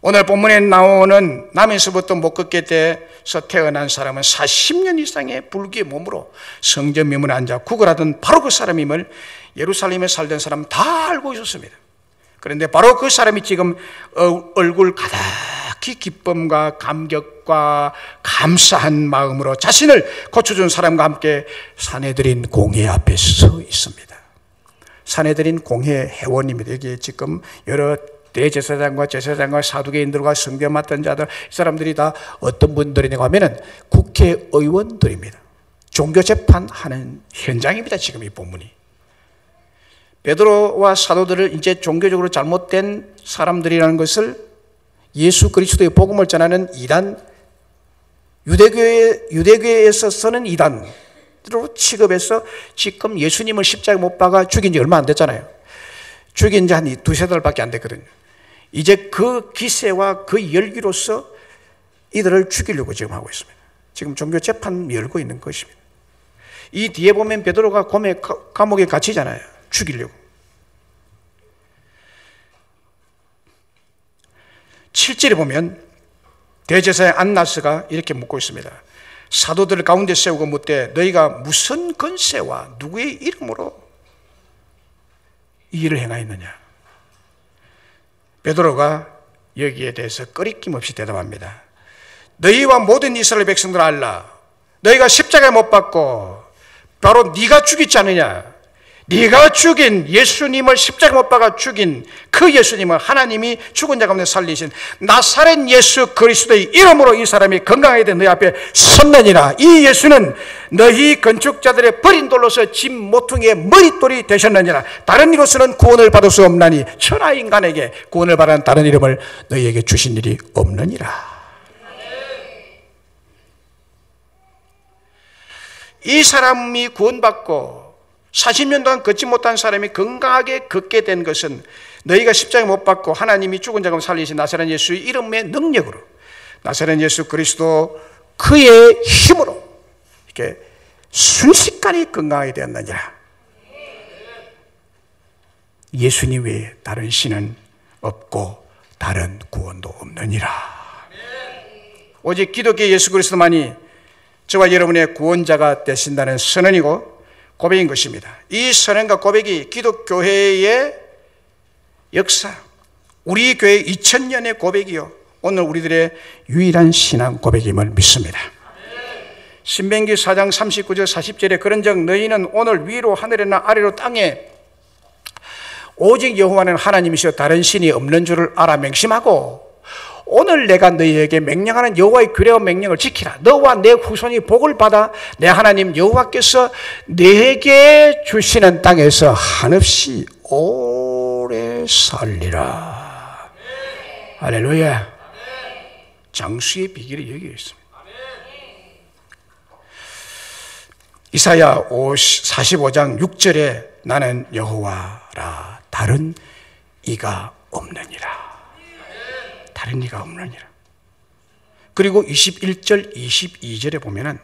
오늘 본문에 나오는 남에서부터 못 걷게 돼서 태어난 사람은 40년 이상의 불귀의 몸으로 성전 미문에 앉아 구걸하던 바로 그 사람임을 예루살렘에 살던 사람은 다 알고 있었습니다. 그런데 바로 그 사람이 지금 얼굴 가득히 기쁨과 감격과 감사한 마음으로 자신을 고쳐준 사람과 함께 사내들인 공회 앞에 서 있습니다. 사내들인 공회 회원입니다. 여기 지금 여러 대제사장과 제사장과 사두개인들과 성경 맡은 자들, 이 사람들이 다 어떤 분들이냐고 하면은 국회의원들입니다. 종교재판하는 현장입니다. 지금 이 본문이. 베드로와 사도들을 이제 종교적으로 잘못된 사람들이라는 것을 예수 그리스도의 복음을 전하는 이단, 유대교에서 쓰는 이단으로 취급해서 지금 예수님을 십자가에 못 박아 죽인 지 얼마 안 됐잖아요. 죽인 지 한 두세 달밖에 안 됐거든요. 이제 그 기세와 그 열기로서 이들을 죽이려고 지금 하고 있습니다. 지금 종교 재판 열고 있는 것입니다. 이 뒤에 보면 베드로가 감옥에 갇히잖아요. 죽이려고. 7절에 보면 대제사장 안나스가 이렇게 묻고 있습니다. 사도들을 가운데 세우고 묻되 너희가 무슨 권세와 누구의 이름으로 이 일을 행하였느냐? 베드로가 여기에 대해서 꺼리낌 없이 대답합니다. 너희와 모든 이스라엘 백성들 알라. 너희가 십자가에 못 박고 바로 네가 죽이지 않느냐? 네가 죽인 예수님을 십자가에 못 박아 죽인 그 예수님을 하나님이 죽은 자 가운데 살리신 나사렛 예수 그리스도의 이름으로 이 사람이 건강하게 된 너희 앞에 섰느니라. 이 예수는 너희 건축자들의 버린 돌로서 집 모퉁이의 머릿돌이 되셨느니라. 다른 이로서는 구원을 받을 수 없나니 천하 인간에게 구원을 바라는 다른 이름을 너희에게 주신 일이 없느니라. 이 사람이 구원받고 40년 동안 걷지 못한 사람이 건강하게 걷게 된 것은 너희가 십자가에 못 박고 하나님이 죽은 자 가운데 살리신 나사렛 예수의 이름의 능력으로, 나사렛 예수 그리스도 그의 힘으로 이렇게 순식간에 건강하게 되었느니라. 예수님 외에 다른 신은 없고 다른 구원도 없느니라. 오직 기독교 예수 그리스도만이 저와 여러분의 구원자가 되신다는 선언이고 고백인 것입니다. 이 선언과 고백이 기독교회의 역사, 우리 교회 2000년의 고백이요, 오늘 우리들의 유일한 신앙 고백임을 믿습니다. 신명기 4장 39절 40절에 그런즉 너희는 오늘 위로 하늘이나 아래로 땅에 오직 여호와는 하나님이시여 다른 신이 없는 줄을 알아 맹심하고 오늘 내가 너희에게 명령하는 여호와의 규례와 명령을 지키라. 너와 내 후손이 복을 받아 내 하나님 여호와께서 너에게 주시는 땅에서 한없이 오래 살리라. 할렐루야. 장수의 비결이 여기에 있습니다. 이사야 45장 6절에 나는 여호와라 다른 이가 없느니라. 다른 이가 없느니라. 그리고 21절 22절에 보면은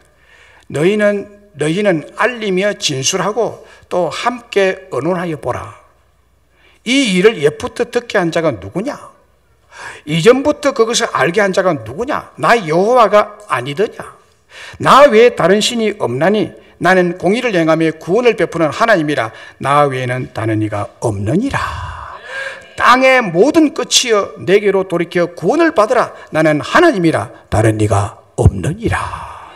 너희는 알리며 진술하고 또 함께 의논하여 보라. 이 일을 옛부터 듣게 한 자가 누구냐? 이전부터 그것을 알게 한 자가 누구냐? 나 여호와가 아니더냐? 나 외에 다른 신이 없나니 나는 공의를 행하며 구원을 베푸는 하나님이라. 나 외에는 다른 이가 없느니라. 땅의 모든 끝이여 내게로 돌이켜 구원을 받으라. 나는 하나님이라. 다른 이가 없느니라.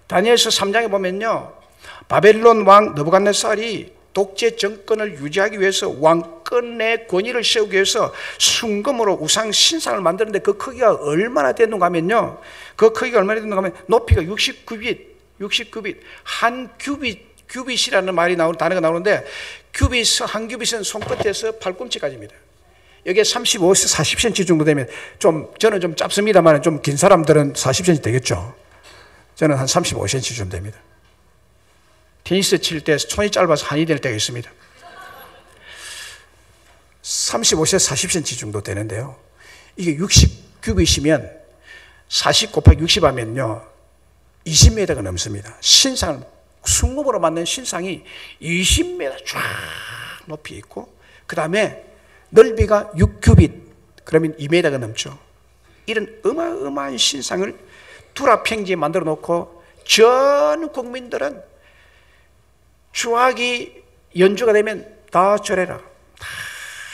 다니엘서 3장에 보면요, 바벨론 왕 느부갓네살이 독재 정권을 유지하기 위해서 왕권의 권위를 세우기 위해서 순금으로 우상 신상을 만드는데 그 크기가 얼마나 됐는가 하면요, 그 크기가 얼마나 됐는가 하면 높이가 60규빗, 한 규빗이라는 말이 단어가 나오는데 한 규빗은 손끝에서 발꿈치까지입니다. 여기에 35에서 40cm 정도 되면 저는 좀 짧습니다만 좀 긴 사람들은 40cm 되겠죠. 저는 한 35cm 좀 됩니다. 테니스 칠 때 손이 짧아서 한이 될 때가 있습니다. 35에서 40cm 정도 되는데요, 이게 60규빗이면 40 곱하기 60 하면요 20m가 넘습니다. 순금으로 만든 신상이 20m 쫙 높이 있고, 그 다음에 넓이가 6규빗, 그러면 2m가 넘죠. 이런 어마어마한 신상을 두라평지에 만들어 놓고 전 국민들은 주악이 연주가 되면 다 절해라. 다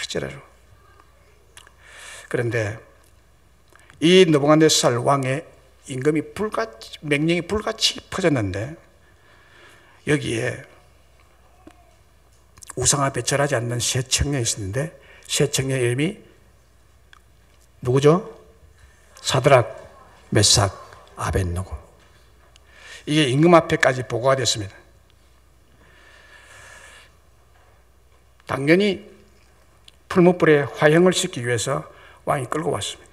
절해라. 그런데 이 느부갓네살 왕의 명령이 불같이 퍼졌는데 여기에 우상 앞에 절하지 않는 세 청년이 있었는데 세 청년 이름이 누구죠? 사드락, 메삭, 아벳느고. 이게 임금 앞에까지 보고가 됐습니다. 당연히 풀무불에 화형을 시키기 위해서 왕이 끌고 왔습니다.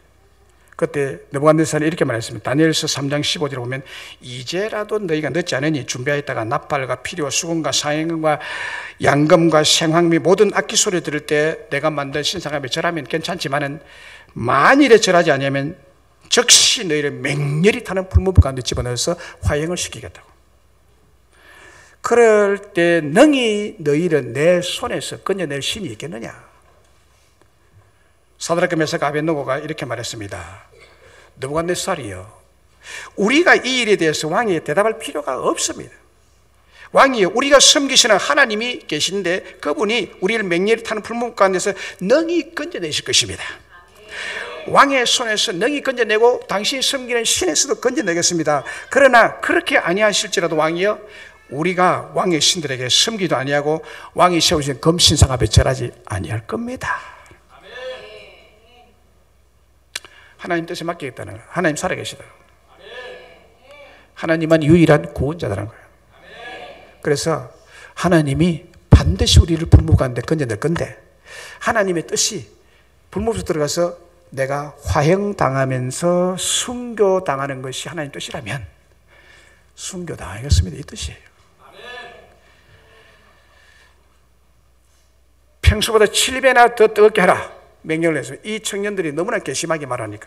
그때 느부갓네살이 이렇게 말했습니다. 다니엘서 3장 15절에 보면 이제라도 너희가 늦지 않으니 준비하였다가 나팔과 피리와 수금과 사행과 양금과 생황미 모든 악기 소리 들을 때 내가 만든 신상함에 절하면 괜찮지만은 만일에 절하지 않으면 즉시 너희를 맹렬히 타는 풀무불 가운데 집어넣어서 화형을 시키겠다고. 그럴 때 능히 너희를 내 손에서 건져낼 힘이 있겠느냐? 사드락 메삭 아벳느고가 이렇게 말했습니다. 느부갓네살이요, 우리가 이 일에 대해서 왕에게 대답할 필요가 없습니다. 왕이요, 우리가 섬기시는 하나님이 계신데 그분이 우리를 맹렬히 타는 풀무불 가운데서 능히 건져내실 것입니다. 왕의 손에서 능히 건져내고 당신이 섬기는 신에서도 건져내겠습니다. 그러나 그렇게 아니하실지라도 왕이요, 우리가 왕의 신들에게 섬기도 아니하고 왕이 세우신 금신상 앞에 절하지 아니할 겁니다. 하나님 뜻에 맡기겠다는 거예요. 하나님 살아계시다. 하나님만 유일한 구원자라는 거예요. 그래서 하나님이 반드시 우리를 불무불 가운데 건져낼 건데, 하나님의 뜻이 불무불에 들어가서 내가 화형당하면서 순교당하는 것이 하나님 뜻이라면 순교당하겠습니다. 이 뜻이에요. 평소보다 7배나 더 뜨겁게 하라 명령을 해서 이 청년들이 너무나 괘씸하게 말하니까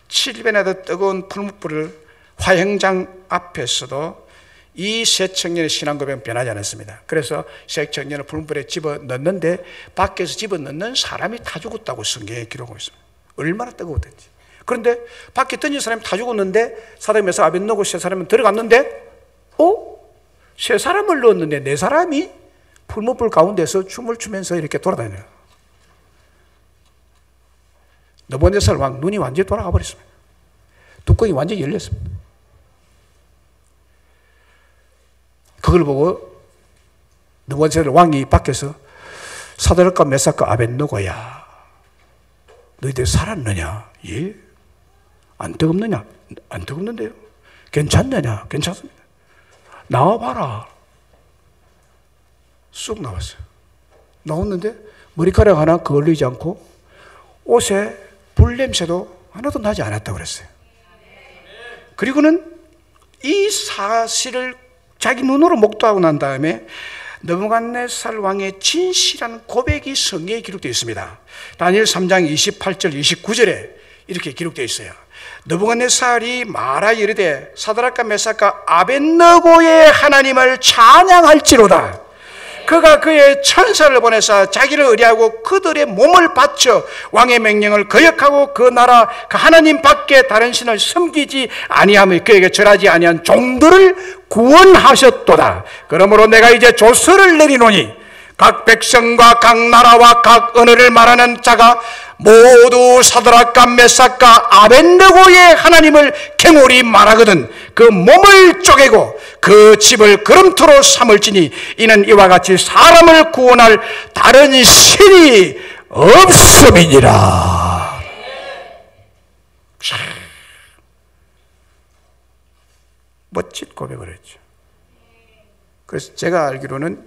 7배나 더 뜨거운 풀무불을 화형장 앞에서도 이 새 청년의 신앙 고백은 변하지 않았습니다. 그래서 새 청년을 불문불에 집어넣는데 밖에서 집어넣는 사람이 타 죽었다고 성경에 기록하고 있습니다. 얼마나 뜨거웠던지. 그런데 밖에 던진 사람이 타 죽었는데 사도행전에서 아벳노고 세 사람은 들어갔는데 세 사람을 넣었는데 네 사람이 풀무불 가운데서 춤을 추면서 이렇게 돌아다녀요. 느부갓네살 왕 눈이 완전히 돌아가 버렸습니다. 뚜껑이 완전히 열렸습니다. 그걸 보고 느부갓네살 왕이 밖에서 사드락과 메삭과 아벳노고야, 너희들 살았느냐? 예. 안 뜨겁느냐? 안 뜨겁는데요. 괜찮느냐? 괜찮습니다. 나와봐라. 쑥 나왔어요. 나왔는데 머리카락 하나 걸리지 않고 옷에 불냄새도 하나도 나지 않았다고 그랬어요. 그리고는 이 사실을 자기 눈으로 목도하고 난 다음에 느부갓네살 왕의 진실한 고백이 성경에 기록되어 있습니다. 다니엘 3장 28절 29절에 이렇게 기록되어 있어요. 느부갓네살이 말하여 이르되 사드락과 메삭과 아벳느고의 하나님을 찬양할지로다. 그가 그의 천사를 보내서 자기를 의뢰하고 그들의 몸을 바쳐 왕의 명령을 거역하고 그 나라 그 하나님 밖에 다른 신을 섬기지 아니하며 그에게 절하지 아니한 종들을 구원하셨도다. 그러므로 내가 이제 조서를 내리노니 각 백성과 각 나라와 각 언어를 말하는 자가 모두 사드락과 메삭과 아벳느고의 하나님을 갱홀히 말하거든 그 몸을 쪼개고 그 집을 거름토로 삼을지니 이는 이와 같이 사람을 구원할 다른 신이 없음이니라. 멋진 고백을 했죠. 그래서 제가 알기로는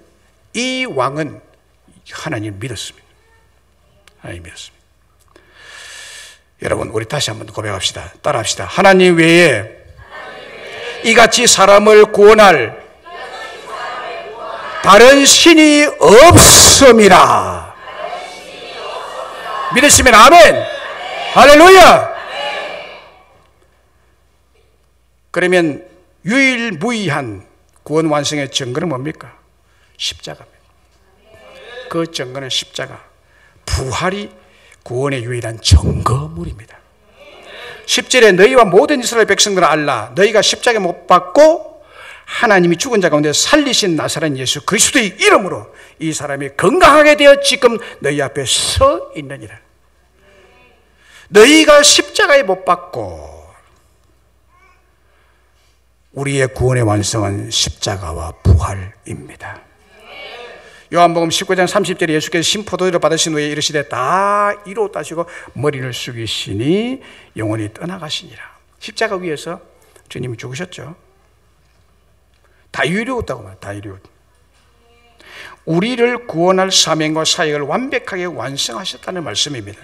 이 왕은 하나님을 믿었습니다. 하나님 믿었습니다. 여러분, 우리 다시 한번 고백합시다. 따라합시다. 하나님 외에 이같이 사람을 구원할 다른 신이 없음이라. 믿으시면 아멘. 할렐루야. 그러면 유일무이한 구원 완성의 증거는 뭡니까? 십자가입니다. 그 증거는 십자가. 부활이 구원의 유일한 증거물입니다. 10절에 너희와 모든 이스라엘 백성들을 알라. 너희가 십자가에 못 박고 하나님이 죽은 자 가운데 살리신 나사렛 예수 그리스도의 이름으로 이 사람이 건강하게 되어 지금 너희 앞에 서 있느니라. 너희가 십자가에 못 박고 우리의 구원의 완성은 십자가와 부활입니다. 요한복음 19장 30절에 예수께서 신포도주를 받으신 후에 이르시되 다 이루었다 하시고 머리를 숙이시니 영원히 떠나가시니라. 십자가 위에서 주님이 죽으셨죠. 다 이루었다고 말해요. 다 이루었다. 우리를 구원할 사명과 사역을 완벽하게 완성하셨다는 말씀입니다.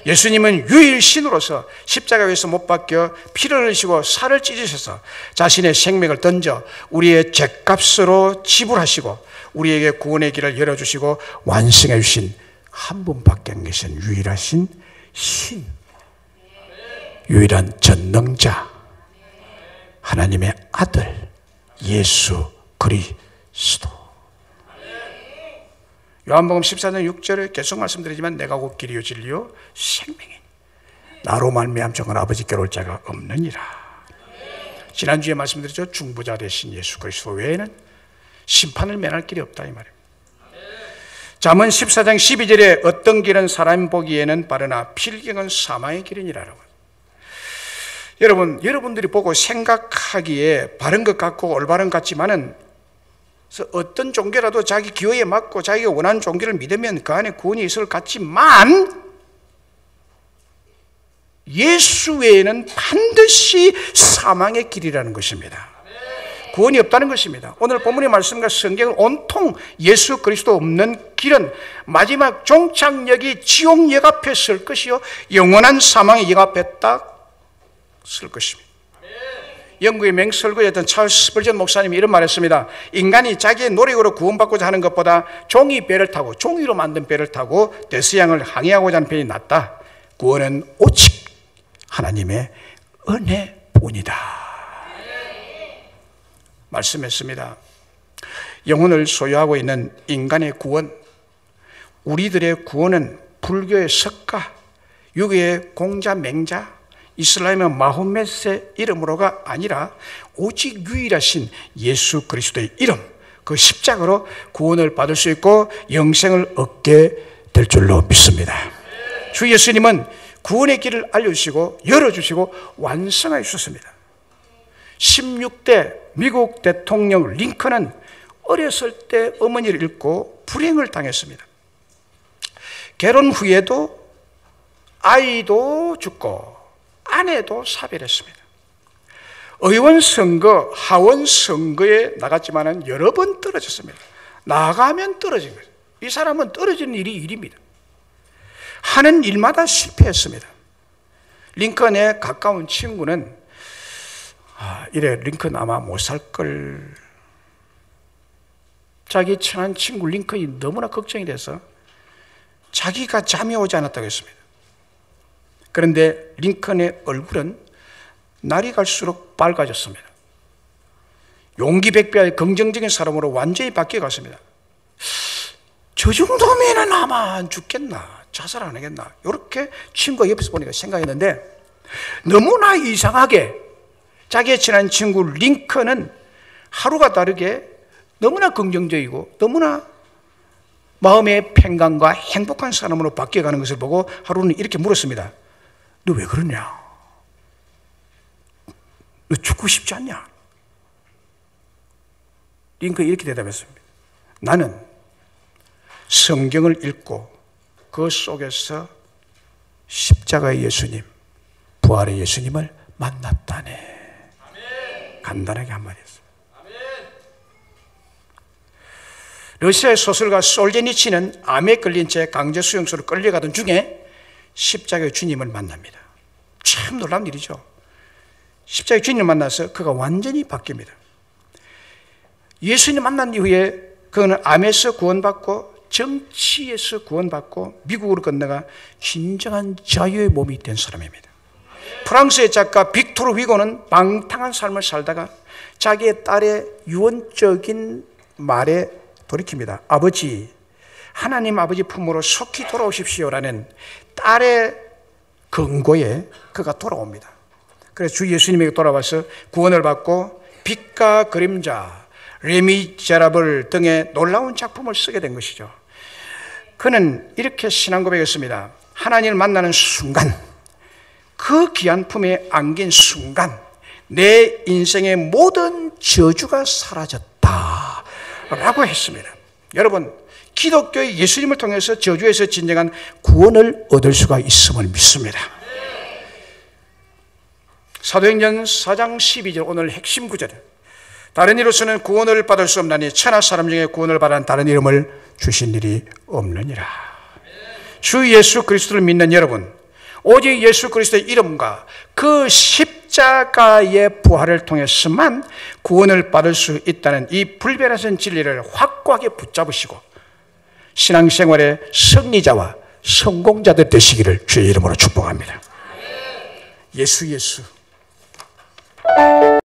예수님은 유일신으로서 십자가 위에서 못 박혀 피를 흘리시고 살을 찢으셔서 자신의 생명을 던져 우리의 죗값으로 지불하시고 우리에게 구원의 길을 열어주시고 완성해 주신 한 분밖에 안 계신 유일하신 신, 유일한 전능자, 하나님의 아들 예수 그리스도. 요한복음 14장 6절에 계속 말씀드리지만 내가 곧 길이요 진리요 생명이니 나로 말미암 정한 아버지께로 올 자가 없느니라. 지난주에 말씀드렸죠. 중보자 되신 예수 그리스도 외에는 심판을 면할 길이 없다 이 말입니다. 잠언 14장 12절에 어떤 길은 사람 보기에는 바르나 필경은 사망의 길이니라. 여러분들이 보고 생각하기에 바른 것 같고 올바른 것 같지만은 어떤 종교라도 자기 기호에 맞고 자기가 원하는 종교를 믿으면 그 안에 구원이 있을 것 같지만 예수 외에는 반드시 사망의 길이라는 것입니다. 구원이 없다는 것입니다. 오늘 본문의 말씀과 성경은 온통 예수 그리스도 없는 길은 마지막 종착역이 지옥역 앞에 설 것이요 영원한 사망의 역 앞에 딱 설 것입니다. 영국의 맹설교였던 찰스 스펄전 목사님이 이런 말했습니다. 인간이 자기의 노력으로 구원받고자 하는 것보다 종이 배를 타고 종이로 만든 배를 타고 대서양을 항해하고자 하는 편이 낫다. 구원은 오직 하나님의 은혜뿐이다. 말씀했습니다. 영혼을 소유하고 있는 인간의 구원, 우리들의 구원은 불교의 석가, 유교의 공자, 맹자, 이슬람의 마호멧의 이름으로가 아니라 오직 유일하신 예수 그리스도의 이름, 그 십자가로 구원을 받을 수 있고 영생을 얻게 될 줄로 믿습니다. 주 예수님은 구원의 길을 알려주시고 열어주시고 완성해 주셨습니다. 16대 미국 대통령 링컨은 어렸을 때 어머니를 잃고 불행을 당했습니다. 결혼 후에도 아이도 죽고 아내도 사별했습니다. 의원 선거, 하원 선거에 나갔지만 여러 번 떨어졌습니다. 나가면 떨어진 거예요. 이 사람은 떨어지는 일이 일입니다. 하는 일마다 실패했습니다. 링컨의 가까운 친구는 이래 링컨 아마 못 살걸. 자기 친한 친구 링컨이 너무나 걱정이 돼서 자기가 잠이 오지 않았다고 했습니다. 그런데 링컨의 얼굴은 날이 갈수록 밝아졌습니다. 용기백배의 긍정적인 사람으로 완전히 바뀌어갔습니다. 저 정도면 아마 안 죽겠나, 자살 안 하겠나, 이렇게 친구가 옆에서 보니까 생각했는데 너무나 이상하게 자기의 친한 친구 링컨은 하루가 다르게 너무나 긍정적이고 너무나 마음의 평강과 행복한 사람으로 바뀌어가는 것을 보고 하루는 이렇게 물었습니다. 너 왜 그러냐? 너 죽고 싶지 않냐? 링컨이 이렇게 대답했습니다. 나는 성경을 읽고 그 속에서 십자가의 예수님, 부활의 예수님을 만났다네. 간단하게 한마디 했어요. 러시아의 소설가 솔제니치는 암에 걸린 채 강제수용소로 끌려가던 중에 십자가의 주님을 만납니다. 참 놀라운 일이죠. 십자가의 주님을 만나서 그가 완전히 바뀝니다. 예수님 만난 이후에 그는 암에서 구원받고 정치에서 구원받고 미국으로 건너가 진정한 자유의 몸이 된 사람입니다. 프랑스의 작가 빅토르 위고는 방탕한 삶을 살다가 자기의 딸의 유언적인 말에 돌이킵니다. 아버지, 하나님 아버지 품으로 속히 돌아오십시오라는 딸의 권고에 그가 돌아옵니다. 그래서 주 예수님에게 돌아와서 구원을 받고 빛과 그림자, 레미제라블 등의 놀라운 작품을 쓰게 된 것이죠. 그는 이렇게 신앙 고백했습니다. 하나님을 만나는 순간, 그 귀한 품에 안긴 순간 내 인생의 모든 저주가 사라졌다 라고 했습니다. 여러분, 기독교의 예수님을 통해서 저주에서 진정한 구원을 얻을 수가 있음을 믿습니다. 사도행전 4장 12절 오늘 핵심 구절, 다른 이로서는 구원을 받을 수 없나니 천하 사람 중에 구원을 받은 다른 이름을 주신 일이 없느니라. 주 예수 그리스도를 믿는 여러분, 오직 예수 그리스도의 이름과 그 십자가의 부활을 통해서만 구원을 받을 수 있다는 이 불변하신 진리를 확고하게 붙잡으시고 신앙생활의 승리자와 성공자들 되시기를 주의 이름으로 축복합니다. 예수